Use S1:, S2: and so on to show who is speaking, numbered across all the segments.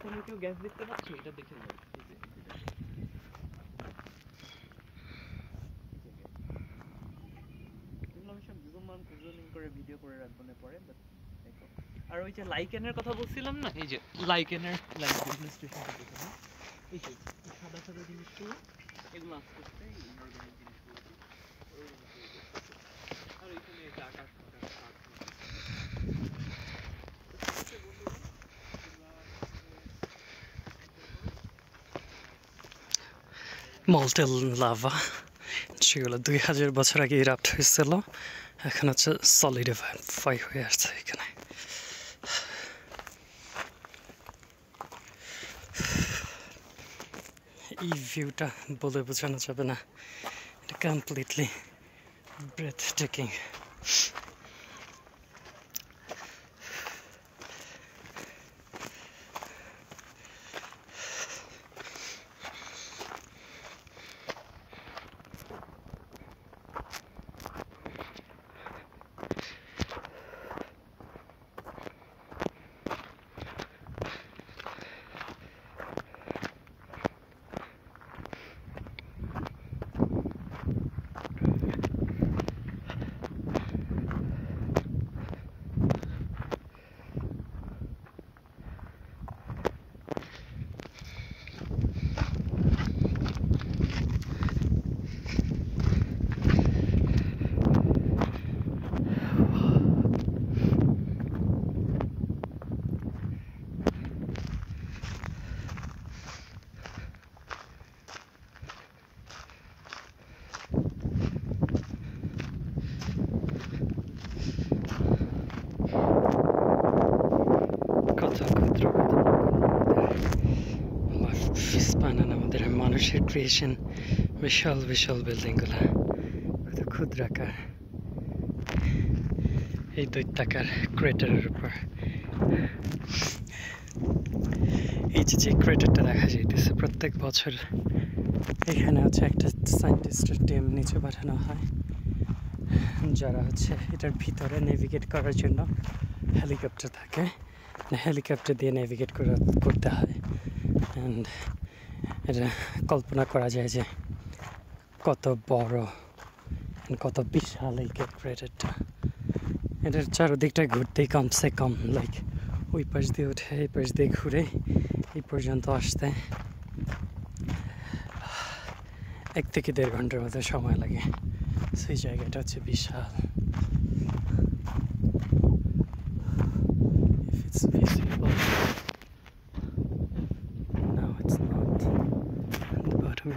S1: কোনো কেউ গ্যাস দেখতে পাচ্ছ? এটা দেখে যাও। আমি সব জুমিং করে ভিডিও করে রাখবো না পরে, বাট দেখো। আর ওই যে লাইকেনের কথা বলছিলাম না, এই যে লাইকেনের লাইক বিজনেস স্টেশন দেখো, এই যে সাদা সাদা জিনিসগুলো, এগুলো আস্তে আস্তে ইনঅর্গানিক জিনিসগুলো আর এখানে আকাশ
S2: মল্টেল লাভা, সেগুলো 2000 বছর আগে ইরাপ্ট হয়েছিল, এখন হচ্ছে সলিডিফাই হয়ে আসছে এখানে। এই ভিউটা বলে বোঝানো যাবে না, এটা কমপ্লিটলি ব্রেথটেকিং। আমাদের মানুষের ক্রিয়েশন, বিশাল বিশাল বিল্ডিংগুলো কত ক্ষুদ্রাকার, এই দৈত্যাকার ক্রেটারের উপর। এই যে ক্রেটারটা দেখা যাইতেছে, প্রত্যেক বছর এখানে হচ্ছে একটা সায়েন্টিস্টের টিম নিচে পাঠানো হয়, যারা হচ্ছে এটার ভিতরে নেভিগেট করার জন্য হেলিকপ্টার থাকে, হেলিকপ্টার দিয়ে নেভিগেট করতে হয়। অ্যান্ড এটা কল্পনা করা যায় যে কত বড়, কত বিশাল এই ক্রেটারটা। এটার চারদিকটা ঘুরতেই কমসে কম লাইক ওই পাশ দিয়ে উঠে এই পাশ দিয়ে ঘুরে এই পর্যন্ত আসতে 1 থেকে 1.5 ঘন্টার মতো সময় লাগে। সেই জায়গাটা হচ্ছে বিশাল।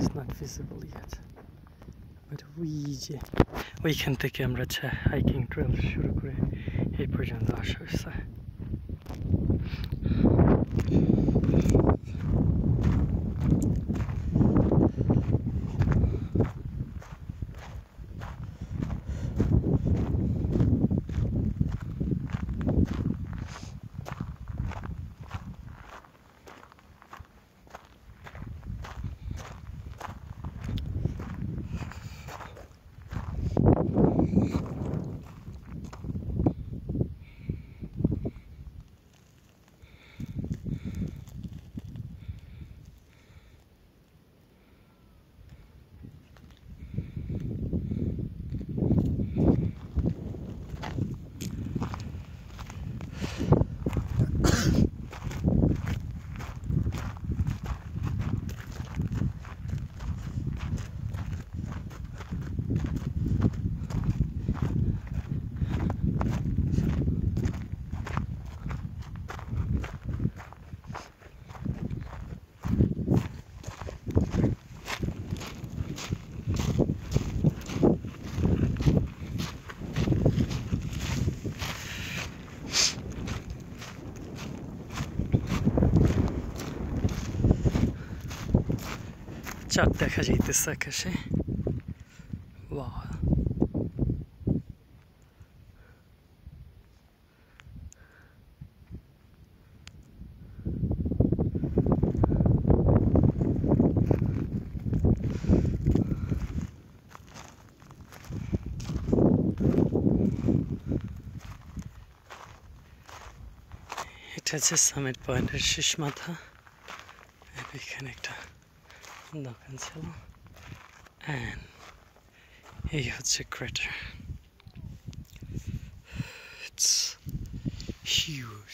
S2: Is not visible yet, but ওইখান থেকে আমরা হাইকিং ট্রেল শুরু করে এই পর্যন্ত আসা হয়েছে। চাঁদ দেখা যাইতেছে আকাশে। ওয়াও, এটা হচ্ছে সামিট পয়েন্টের শেষ মাথা। এখানে একটা দোকান ছিল অ্যান্ড এই হচ্ছে ক্রেটার। It's huge.